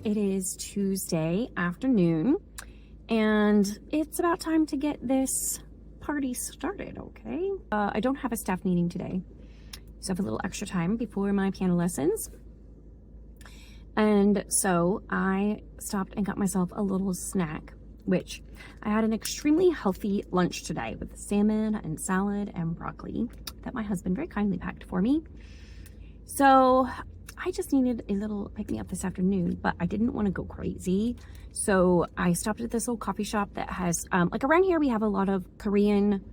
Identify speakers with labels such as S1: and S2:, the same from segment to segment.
S1: It is Tuesday afternoon, and it's about time to get this party started, okay? I don't have a staff meeting today, so I have a little extra time before my piano lessons. And so I stopped and got myself a little snack, which I had an extremely healthy lunch today with salmon and salad and broccoli that my husband very kindly packed for me. So I just needed a little pick-me-up this afternoon, but I didn't want to go crazy. So I stopped at this little coffee shop that has, like around here we have a lot of Korean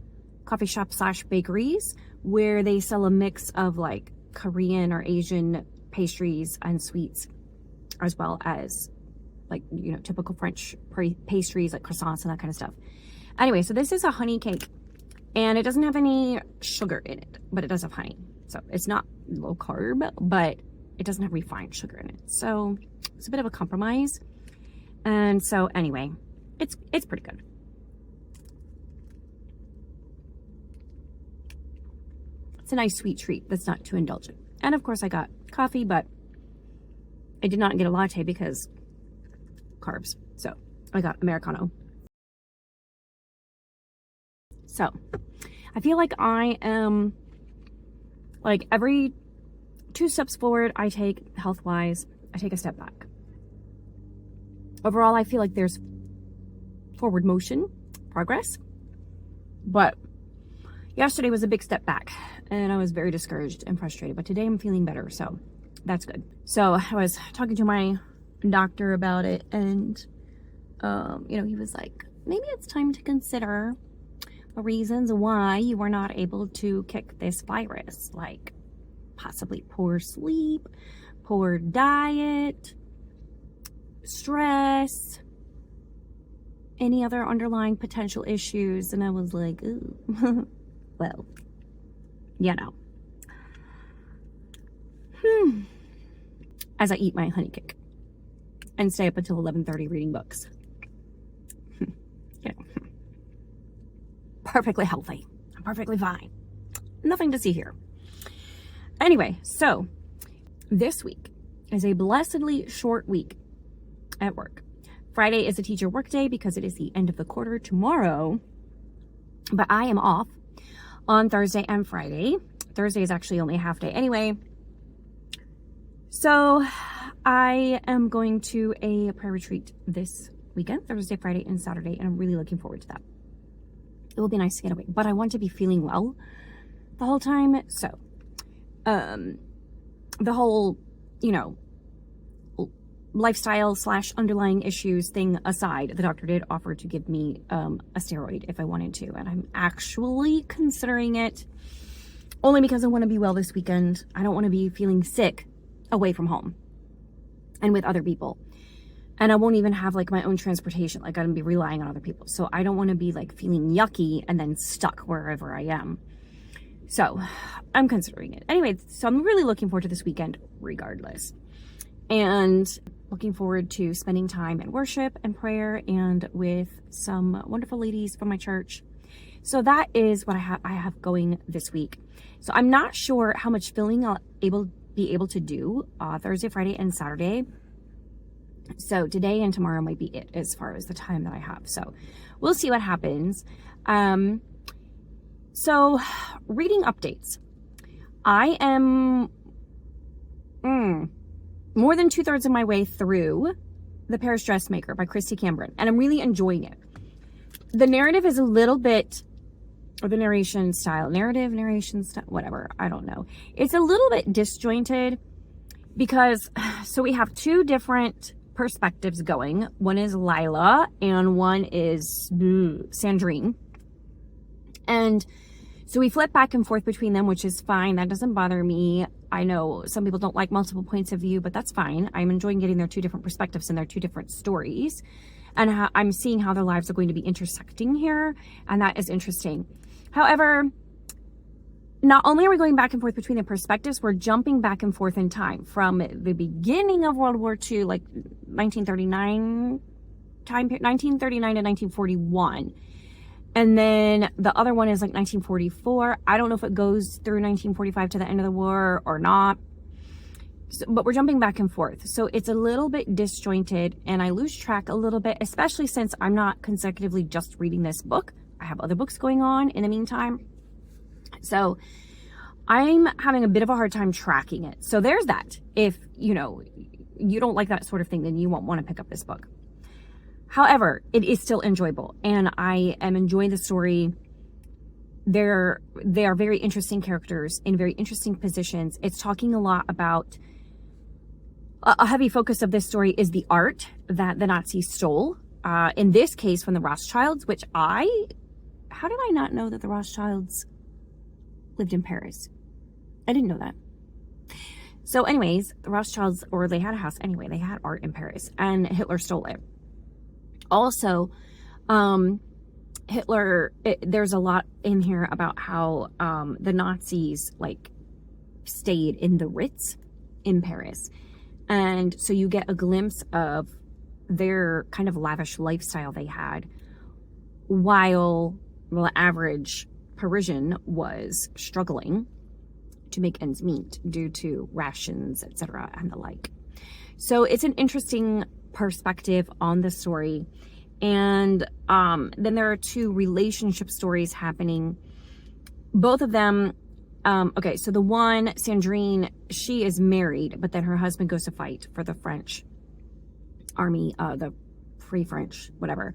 S1: coffee shop / bakeries where they sell a mix of like Korean or Asian pastries and sweets, as well as like, you know, typical French pastries like croissants and that kind of stuff. Anyway, so this is a honey cake and it doesn't have any sugar in it, but it does have honey. So it's not low carb, but it doesn't have refined sugar in it. So it's a bit of a compromise. And so anyway, it's pretty good. It's a nice sweet treat that's not too indulgent. And of course I got coffee, but I did not get a latte because carbs. So I got Americano. So I feel like I am like every 2 steps forward I take health-wise, I take a step back. Overall, I feel like there's forward motion, progress, but yesterday was a big step back and I was very discouraged and frustrated, but today I'm feeling better, so that's good. So I was talking to my doctor about it, and you know, he was like, maybe it's time to consider the reasons why you were not able to kick this virus, like possibly poor sleep, poor diet, stress, any other underlying potential issues. And I was like, ooh, well, you know. As I eat my honey cake and stay up until 11:30 reading books. You know, perfectly healthy. I'm perfectly fine. Nothing to see here. Anyway, so this week is a blessedly short week at work. Friday is a teacher work day because it is the end of the quarter tomorrow, but I am off on Thursday and Friday. Thursday is actually only a half day anyway. So I am going to a prayer retreat this weekend, Thursday, Friday, and Saturday, and I'm really looking forward to that. It will be nice to get away, but I want to be feeling well the whole time. So the whole, you know, lifestyle / underlying issues thing aside, the doctor did offer to give me a steroid if I wanted to, and I'm actually considering it only because I want to be well this weekend. I don't want to be feeling sick away from home and with other people, and I won't even have like my own transportation. Like, I'm gonna be relying on other people, so I don't want to be like feeling yucky and then stuck wherever I am. So I'm considering it anyway. So I'm really looking forward to this weekend regardless, and looking forward to spending time in worship and prayer and with some wonderful ladies from my church. So that is what I have going this week. So I'm not sure how much filming I'll be able to do Thursday, Friday, and Saturday. So today and tomorrow might be it as far as the time that I have. So we'll see what happens. So reading updates. I am more than 2/3 of my way through The Paris Dressmaker by Cristo, and I'm really enjoying it. The narrative is a little bit, or the narration style, whatever, I don't know. It's a little bit disjointed because, so we have 2 different perspectives going. One is Lila and one is Sandrine. And so we flip back and forth between them, which is fine. That doesn't bother me. I know some people don't like multiple points of view, but that's fine. I'm enjoying getting their 2 different perspectives and their 2 different stories. And how I'm seeing how their lives are going to be intersecting here. And that is interesting. However, not only are we going back and forth between the perspectives, we're jumping back and forth in time from the beginning of World War II, like 1939 to 1941. And then the other one is like 1944. I don't know if it goes through 1945 to the end of the war or not. but we're jumping back and forth. So it's a little bit disjointed and I lose track a little bit, especially since I'm not consecutively just reading this book. I have other books going on in the meantime. So I'm having a bit of a hard time tracking it. So there's that. If, you don't like that sort of thing, then you won't want to pick up this book. However, it is still enjoyable and I am enjoying the story. They are very interesting characters in very interesting positions. It's talking a lot about a heavy focus of this story is the art that the Nazis stole. In this case from the Rothschilds, which how did I not know that the Rothschilds lived in Paris? I didn't know that. So anyways, the Rothschilds, or they had a house anyway, they had art in Paris and Hitler stole it. Also, there's a lot in here about how the Nazis stayed in the Ritz in Paris. And so you get a glimpse of their kind of lavish lifestyle they had while the average Parisian was struggling to make ends meet due to rations, etc. and the like. So it's an interesting perspective on the story. And then there are two relationship stories happening. Both of them, okay, so the one, Sandrine, she is married, but then her husband goes to fight for the French army, the Free French, whatever,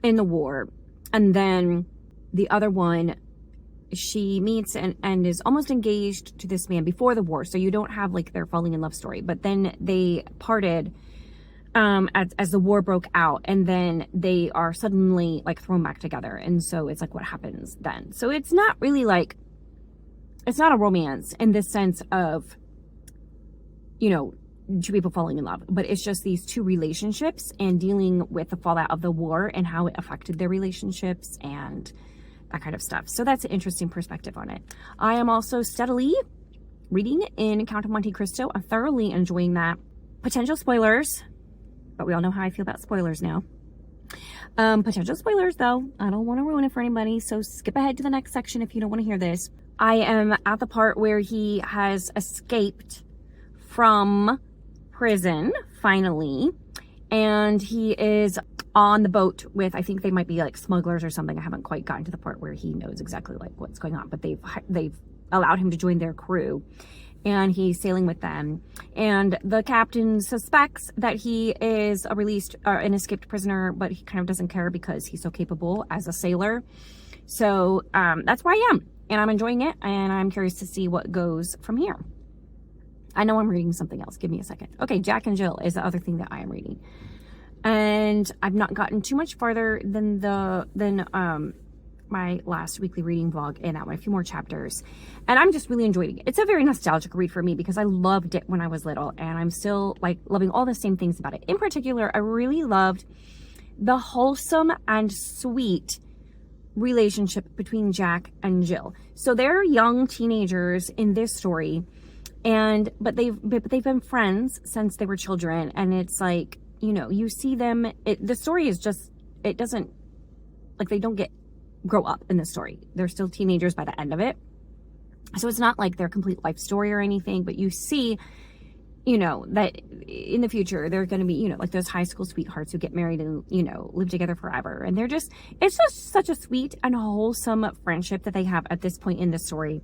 S1: in the war. And then the other one, she meets and is almost engaged to this man before the war. So you don't have their falling in love story, but then they parted as the war broke out, and then they are suddenly thrown back together. And so it's what happens then. So it's not really it's not a romance in the sense of, two people falling in love, but it's just these two relationships and dealing with the fallout of the war and how it affected their relationships and that kind of stuff. So that's an interesting perspective on it. I am also steadily reading in Count of Monte Cristo. I'm thoroughly enjoying that. Potential spoilers, but we all know how I feel about spoilers now. Potential spoilers though, I don't want to ruin it for anybody, so skip ahead to the next section if you don't want to hear this. I am at the part where he has escaped from prison finally, and he is on the boat with, I think they might be smugglers or something. I haven't quite gotten to the part where he knows exactly what's going on, but they've allowed him to join their crew. And he's sailing with them. And the captain suspects that he is an escaped prisoner, but he kind of doesn't care because he's so capable as a sailor. So that's where I am. And I'm enjoying it. And I'm curious to see what goes from here. I know I'm reading something else. Give me a second. Okay, Jack and Jill is the other thing that I am reading. And I've not gotten too much farther than my last weekly reading vlog in that one, a few more chapters, and I'm just really enjoying it. It's a very nostalgic read for me because I loved it when I was little, and I'm still loving all the same things about it. In particular, I really loved the wholesome and sweet relationship between Jack and Jill. So they're young teenagers in this story, but they've been friends since they were children, and it's you see them. The story is just, it doesn't they don't grow up in the story. They're still teenagers by the end of it. So it's not their complete life story or anything, but you see, that in the future, they're going to be, those high school sweethearts who get married and, live together forever. And it's just such a sweet and wholesome friendship that they have at this point in the story.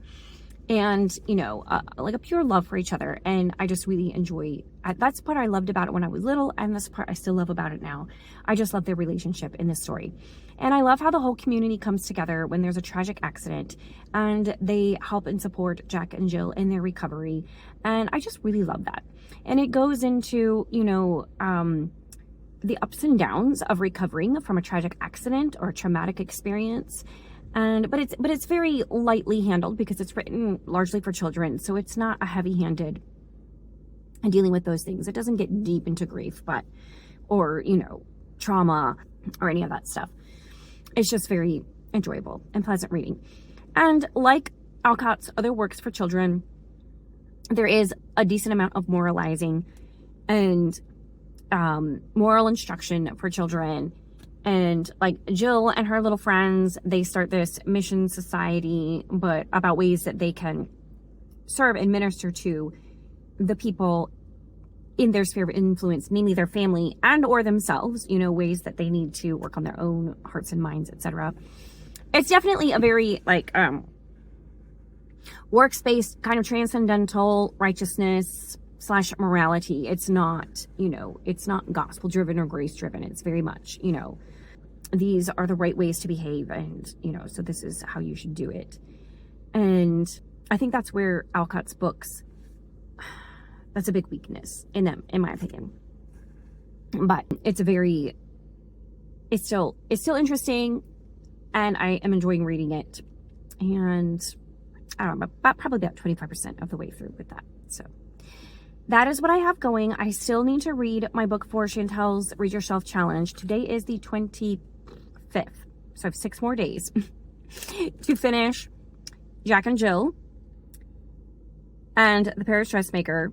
S1: And, a pure love for each other. And I just really enjoy, that's what I loved about it when I was little. And that's the part I still love about it now. I just love their relationship in this story. And I love how the whole community comes together when there's a tragic accident, and they help and support Jack and Jill in their recovery. And I just really love that. And it goes into, the ups and downs of recovering from a tragic accident or a traumatic experience. But it's very lightly handled because it's written largely for children. So it's not a heavy-handed and dealing with those things. It doesn't get deep into grief, or trauma or any of that stuff. It's just very enjoyable and pleasant reading. And like Alcott's other works for children, there is a decent amount of moralizing and moral instruction for children. And Jill and her little friends, they start this mission society, but about ways that they can serve and minister to the people in their sphere of influence, mainly their family and or themselves, you know, ways that they need to work on their own hearts and minds, etc. It's definitely a very like works-based kind of transcendental righteousness / morality. It's not, you know, it's not gospel driven or grace driven. It's very much, you know, these are the right ways to behave, and, you know, so this is how you should do it. And I think that's where Alcott's books, that's a big weakness in them, in my opinion. But it's still interesting, and I am enjoying reading it. And I don't know, probably about 25% of the way through with that. So that is what I have going. I still need to read my book for Chantel's Read Yourself Challenge. Today is the 25th. So I have 6 more days to finish Jack and Jill and The Paris Dressmaker,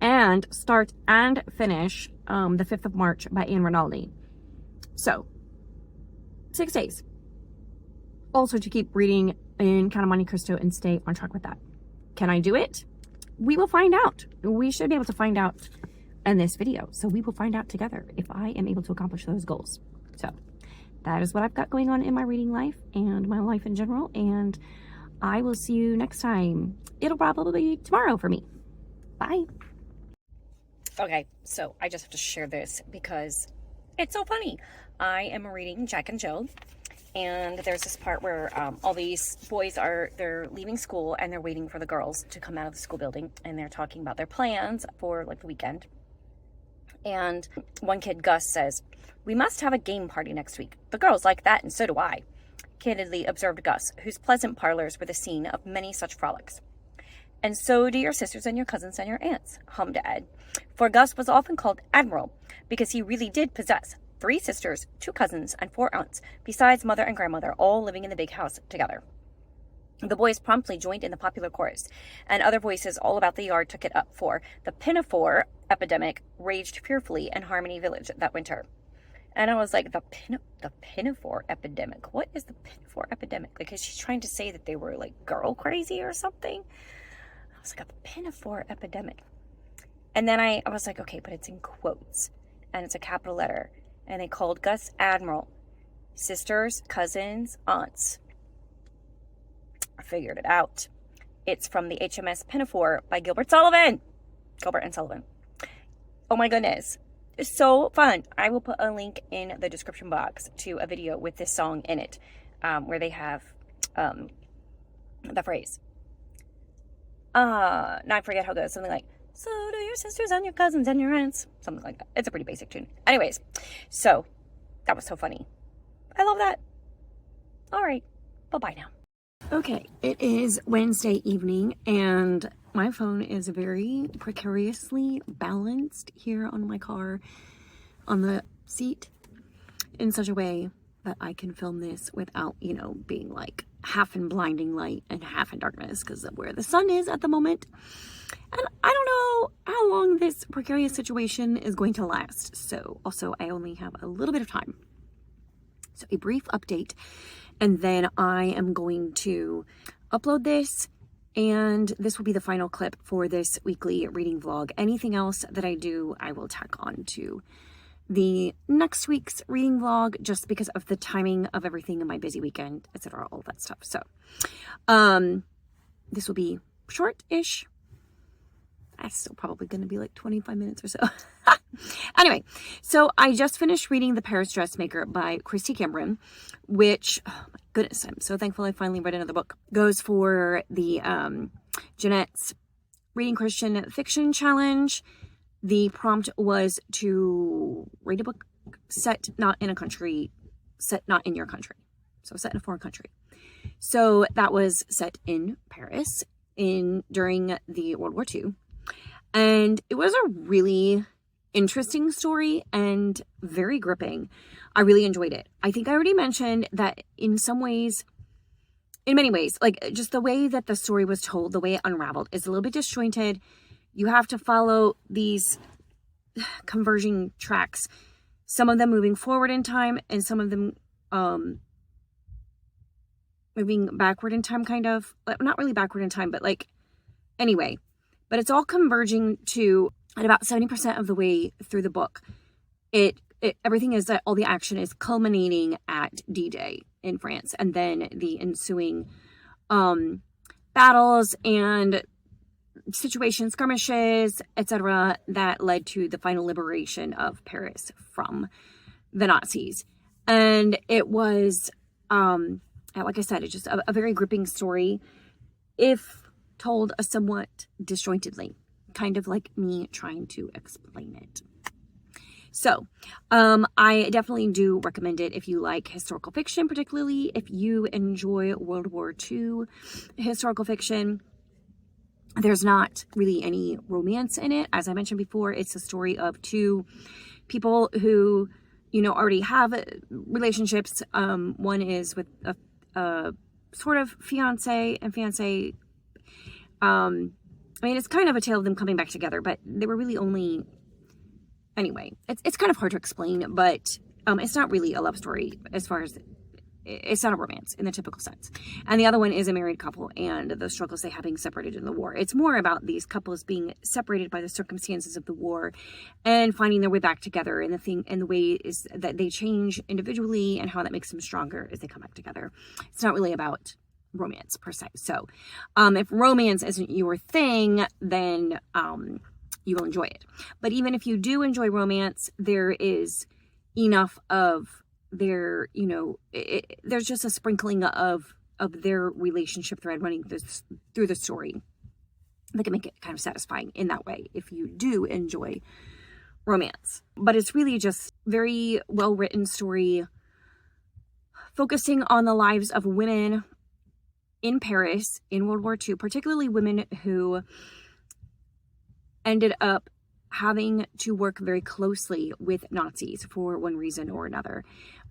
S1: and start and finish The 5th of March by Anne Rinaldi. So 6 days. Also to keep reading in Count of Monte Cristo and stay on track with that. Can I do it? We will find out. We should be able to find out in this video. So we will find out together if I am able to accomplish those goals. So that is what I've got going on in my reading life and my life in general. And I will see you next time. It'll probably be tomorrow for me. Bye. Okay, so I just have to share this because it's so funny. I am reading Jack and Jill, and there's this part where all these boys they're leaving school and they're waiting for the girls to come out of the school building, and they're talking about their plans for like the weekend. And one kid, Gus, says, "We must have a game party next week. The girls like that, and so do I," candidly observed Gus, whose pleasant parlors were the scene of many such frolics. "And so do your sisters and your cousins and your aunts," hummed Ed. For Gus was often called Admiral, because he really did possess 3 sisters, 2 cousins, and 4 aunts, besides mother and grandmother, all living in the big house together. The boys promptly joined in the popular chorus, and other voices all about the yard took it up, for the pinafore epidemic raged fearfully in Harmony Village that winter. And I was like, the pinafore epidemic? What is the pinafore epidemic? Like, is she trying to say that they were, like, girl crazy or something? I was like, a pinafore epidemic. And then I was like, okay, but it's in quotes, and it's a capital letter. And they called Gus Admiral. Sisters, cousins, aunts. I figured it out. It's from the HMS Pinafore by Gilbert and Sullivan. Oh my goodness. It's so fun. I will put a link in the description box to a video with this song in it, where they have the phrase. Now I forget how it goes. Something like, "So do your sisters and your cousins and your aunts." Something like that. It's a pretty basic tune. Anyways, so that was so funny. I love that. All right. Bye-bye now. Okay, it is Wednesday evening, and my phone is very precariously balanced here on my car on the seat in such a way that I can film this without, you know, being like half in blinding light and half in darkness because of where the sun is at the moment. And I don't know how long this precarious situation is going to last. So also, I only have a little bit of time. So a brief update, and then I am going to upload this, and this will be the final clip for this weekly reading vlog. Anything else that I do, I will tack on to the next week's reading vlog, just because of the timing of everything in my busy weekend, etc., all that stuff. So this will be short-ish. That's still probably going to be like 25 minutes or so. Anyway, so I just finished reading The Paris Dressmaker by Cristo Cameron, which, oh my goodness, I'm so thankful I finally read another book. Goes for the Jeanette's Reading Christian Fiction Challenge. The prompt was to read a book set not in a country, set not in your country. So set in a foreign country. So that was set in Paris during the World War II. And it was a really interesting story and very gripping. I really enjoyed it. I think I already mentioned that in many ways, like just the way that the story was told, the way it unraveled is a little bit disjointed. You have to follow these converging tracks, some of them moving forward in time and some of them moving backward in time, kind of. Not really backward in time, but like, anyway, But it's all converging to, at about 70% of the way through the book, everything is that all the action is culminating at D-Day in France, and then the ensuing battles and situations, skirmishes, etc., that led to the final liberation of Paris from the Nazis. And it was, like I said, it's just a very gripping story, if told a somewhat disjointedly, kind of like me trying to explain it. So, I definitely do recommend it if you like historical fiction, particularly if you enjoy World War II historical fiction. There's not really any romance in it. As I mentioned before, it's a story of two people who, already have relationships. One is with a sort of fiance and fiancé. It's kind of a tale of them coming back together, but they were really only... Anyway, it's kind of hard to explain, but it's not really a love story as far as... It's not a romance in the typical sense. And the other one is a married couple and the struggles they have being separated in the war. It's more about these couples being separated by the circumstances of the war and finding their way back together, and the way is that they change individually and how that makes them stronger as they come back together. It's not really about romance per se. So if romance isn't your thing, then you will enjoy it. But even if you do enjoy romance, there is enough of their, there's just a sprinkling of their relationship thread running through the story that can make it kind of satisfying in that way if you do enjoy romance. But it's really just very well written story focusing on the lives of women in Paris in World War II, particularly women who ended up having to work very closely with Nazis for one reason or another,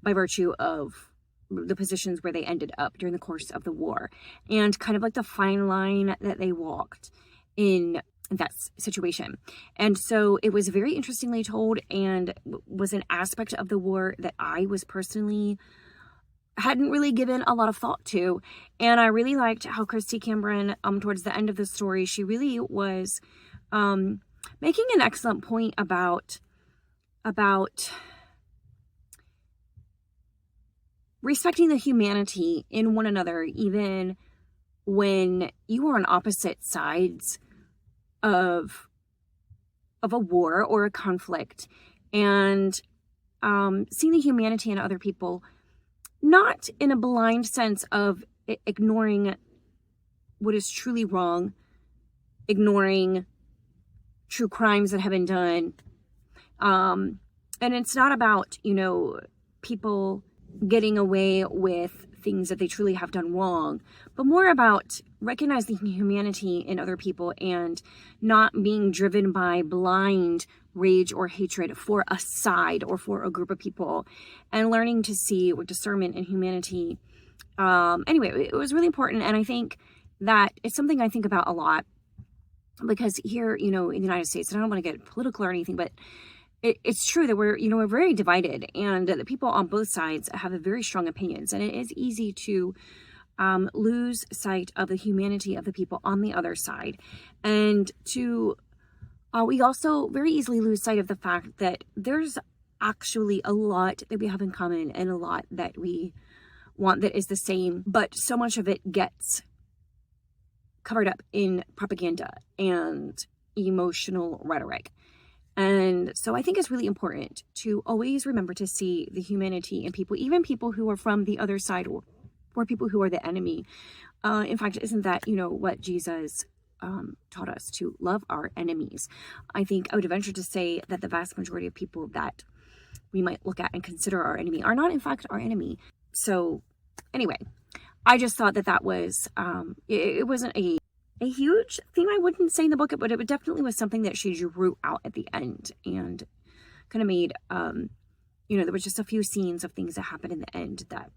S1: by virtue of the positions where they ended up during the course of the war, and kind of like the fine line that they walked in that situation. And so it was very interestingly told, and was an aspect of the war that I was personally hadn't really given a lot of thought to. And I really liked how Cristo Cameron, towards the end of the story, she really was making an excellent point about respecting the humanity in one another, even when you are on opposite sides of a war or a conflict, and seeing the humanity in other people, not in a blind sense of ignoring what is truly wrong, ignoring true crimes that have been done. And it's not about, people getting away with things that they truly have done wrong, but more about recognizing humanity in other people and not being driven by blind rage or hatred for a side or for a group of people, and learning to see with discernment and humanity. Anyway, it was really important. And I think that it's something I think about a lot, because here, in the United States, and I don't want to get political or anything, but it's true that we're very divided, and the people on both sides have very strong opinions, and it is easy to lose sight of the humanity of the people on the other side. And we also very easily lose sight of the fact that there's actually a lot that we have in common and a lot that we want that is the same, but so much of it gets covered up in propaganda and emotional rhetoric. And so I think it's really important to always remember to see the humanity in people, even people who are from the other side, or people who are the enemy. In fact, isn't that, what Jesus taught us, to love our enemies? I think I would venture to say that the vast majority of people that we might look at and consider our enemy are not, in fact, our enemy. So anyway, I just thought that was, it wasn't a huge theme, I wouldn't say, in the book, but it definitely was something that she drew out at the end, and kind of made, there was just a few scenes of things that happened in the end that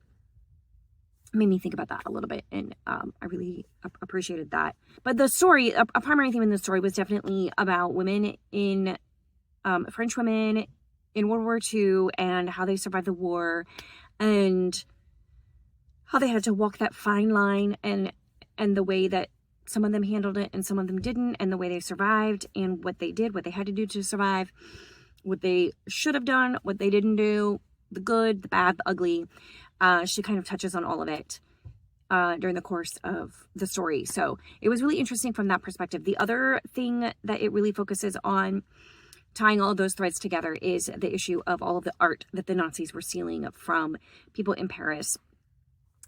S1: made me think about that a little bit, and I really appreciated that. But the story, a primary theme in the story, was definitely about women in, French women in World War II, and how they survived the war, and how they had to walk that fine line, and the way that some of them handled it and some of them didn't, and the way they survived and what they did, what they had to do to survive, what they should have done, what they didn't do, the good, the bad, the ugly. She kind of touches on all of it during the course of the story. So it was really interesting from that perspective. The other thing that it really focuses on, tying all of those threads together, is the issue of all of the art that the Nazis were stealing from people in Paris,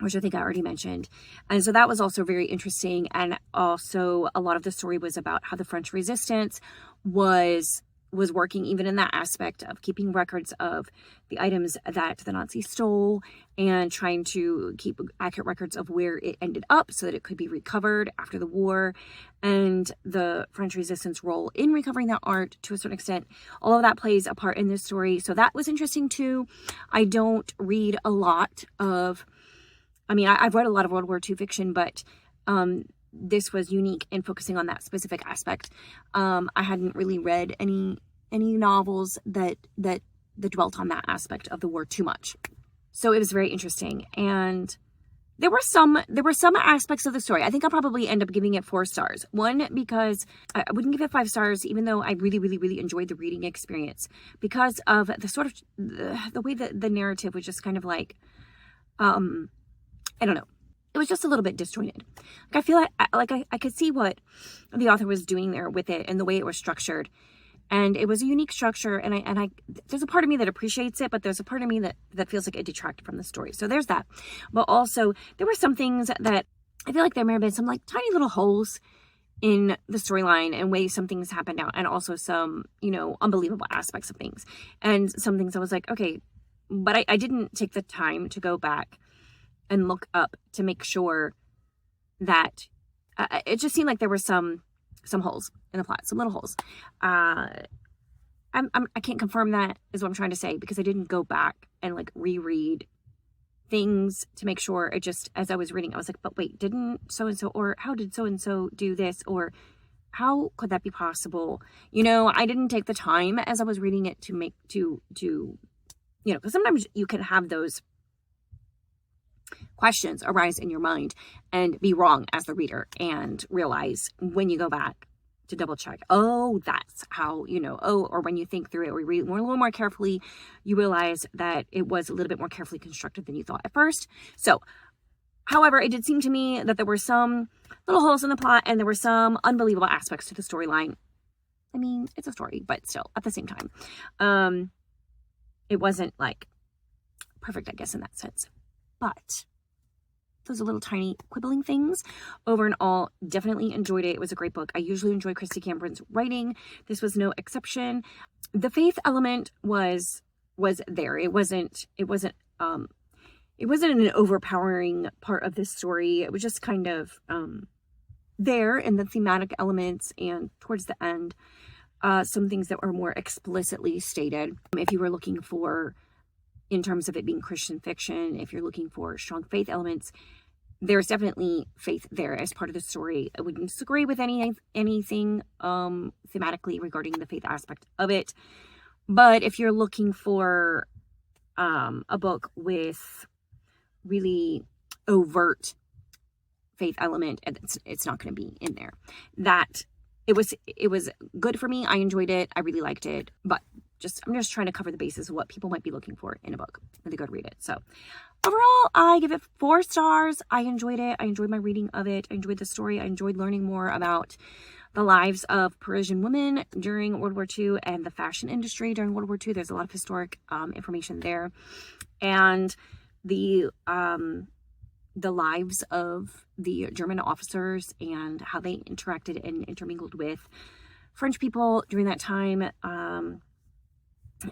S1: which I think I already mentioned. And so that was also very interesting. And also a lot of the story was about how the French resistance was working even in that aspect of keeping records of the items that the Nazis stole and trying to keep accurate records of where it ended up so that it could be recovered after the war, and the French resistance role in recovering that art to a certain extent. All of that plays a part in this story. So that was interesting too. I don't read a lot of, I've read a lot of World War II fiction, but this was unique in focusing on that specific aspect. I hadn't really read any novels that dwelt on that aspect of the war too much. So it was very interesting. And there were some aspects of the story. I think I'll probably end up giving it 4 stars. One, because I wouldn't give it 5 stars, even though I really, really, really enjoyed the reading experience, because of the sort of the way that the narrative was just kind of like, I don't know. It was just a little bit disjointed. Like, I feel like I could see what the author was doing there with it and the way it was structured. And it was a unique structure. And I there's a part of me that appreciates it, but there's a part of me that feels like it detracted from the story. So there's that. But also there were some things that I feel like there may have been some like tiny little holes in the storyline and ways some things happened out. And also some, unbelievable aspects of things. And some things I was like, okay, but I didn't take the time to go back and look up to make sure that it just seemed like there were some holes in the plot, some little holes. I can't confirm that, is what I'm trying to say, because I didn't go back and like reread things to make sure. It just, as I was reading, I was like, but wait, didn't so-and-so, or how did so-and-so do this, or how could that be possible? I didn't take the time as I was reading it to because sometimes you can have those questions arise in your mind and be wrong as the reader, and realize when you go back to double check, oh, that's how, or when you think through it or read a little more carefully, you realize that it was a little bit more carefully constructed than you thought at first. So, however, it did seem to me that there were some little holes in the plot and there were some unbelievable aspects to the storyline. It's a story, but still, at the same time, it wasn't like perfect, I guess, in that sense. But those are little tiny quibbling things. Over and all, definitely enjoyed it. It was a great book. I usually enjoy Christy Cameron's writing. This was no exception. The faith element was there. It wasn't an overpowering part of this story. It was just kind of there in the thematic elements, and towards the end, some things that were more explicitly stated. If you were looking for, in terms of it being Christian fiction, if you're looking for strong faith elements, there's definitely faith there as part of the story. I wouldn't disagree with anything thematically regarding the faith aspect of it. But if you're looking for a book with really overt faith element, it's not going to be in there. That it was good for me. I enjoyed it. I really liked it. But I'm just trying to cover the basis of what people might be looking for in a book when they go to read it. So overall, I give it 4 stars. I enjoyed it. I enjoyed my reading of it. I enjoyed the story. I enjoyed learning more about the lives of Parisian women during World War II and the fashion industry during World War II. There's a lot of historic information there. And the lives of the German officers and how they interacted and intermingled with French people during that time.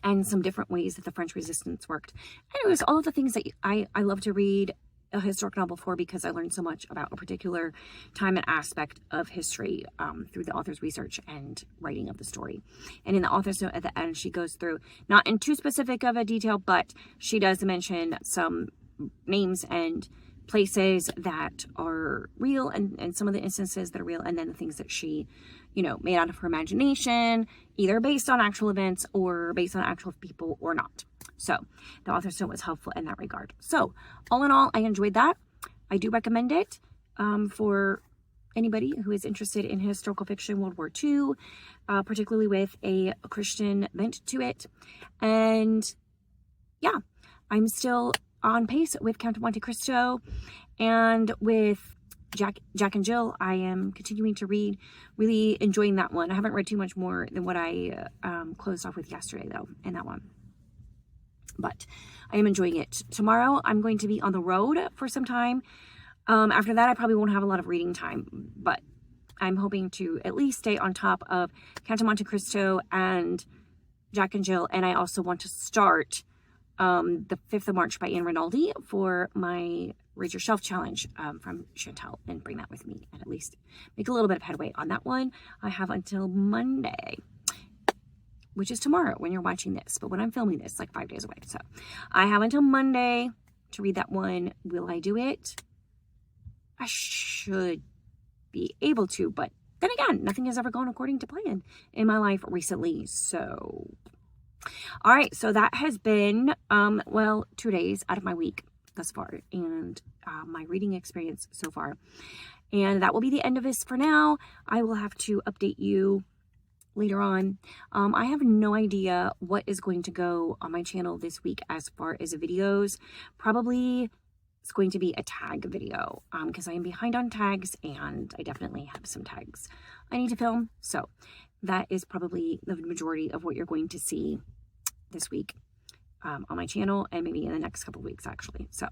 S1: And some different ways that the French resistance worked. And it was all of the things that I love to read a historic novel for, because I learned so much about a particular time and aspect of history through the author's research and writing of the story. And in the author's note at the end, she goes through, not in too specific of a detail, but she does mention some names and places that are real, and some of the instances that are real, and then the things that she made out of her imagination, either based on actual events or based on actual people or not. So the author's note was helpful in that regard. So all in all, I enjoyed that. I do recommend it for anybody who is interested in historical fiction, World War II, particularly with a Christian bent to it. And yeah, I'm still on pace with Count of Monte Cristo, and with Jack and Jill, I am continuing to read, really enjoying that one. I haven't read too much more than what I closed off with yesterday, though, in that one. But I am enjoying it. Tomorrow, I'm going to be on the road for some time. After that, I probably won't have a lot of reading time, but I'm hoping to at least stay on top of Count of Monte Cristo and Jack and Jill. And I also want to start the 5th of March by Anne Rinaldi for my Raise Your Shelf challenge from Chantel, and bring that with me and at least make a little bit of headway on that one. I have until Monday, which is tomorrow when you're watching this, but when I'm filming this, like 5 days away. So I have until Monday to read that one. Will I do it? I should be able to, but then again, nothing has ever gone according to plan in my life recently. So, all right. So that has been, well, 2 days out of my week thus far, and my reading experience so far. And that will be the end of this for now. I will have to update you later on. I have no idea what is going to go on my channel this week as far as videos. Probably it's going to be a tag video, because I am behind on tags, and I definitely have some tags I need to film. So that is probably the majority of what you're going to see this week on my channel, and maybe in the next couple of weeks, actually. So,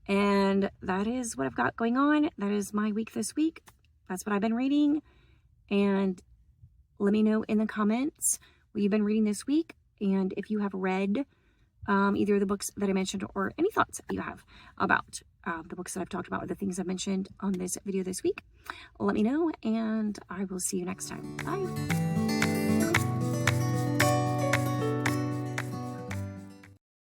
S1: and that is what I've got going on. That is my week this week. That's what I've been reading. And let me know in the comments what you've been reading this week, and if you have read either of the books that I mentioned, or any thoughts you have about the books that I've talked about, or the things I've mentioned on this video this week. Let me know, and I will see you next time. Bye.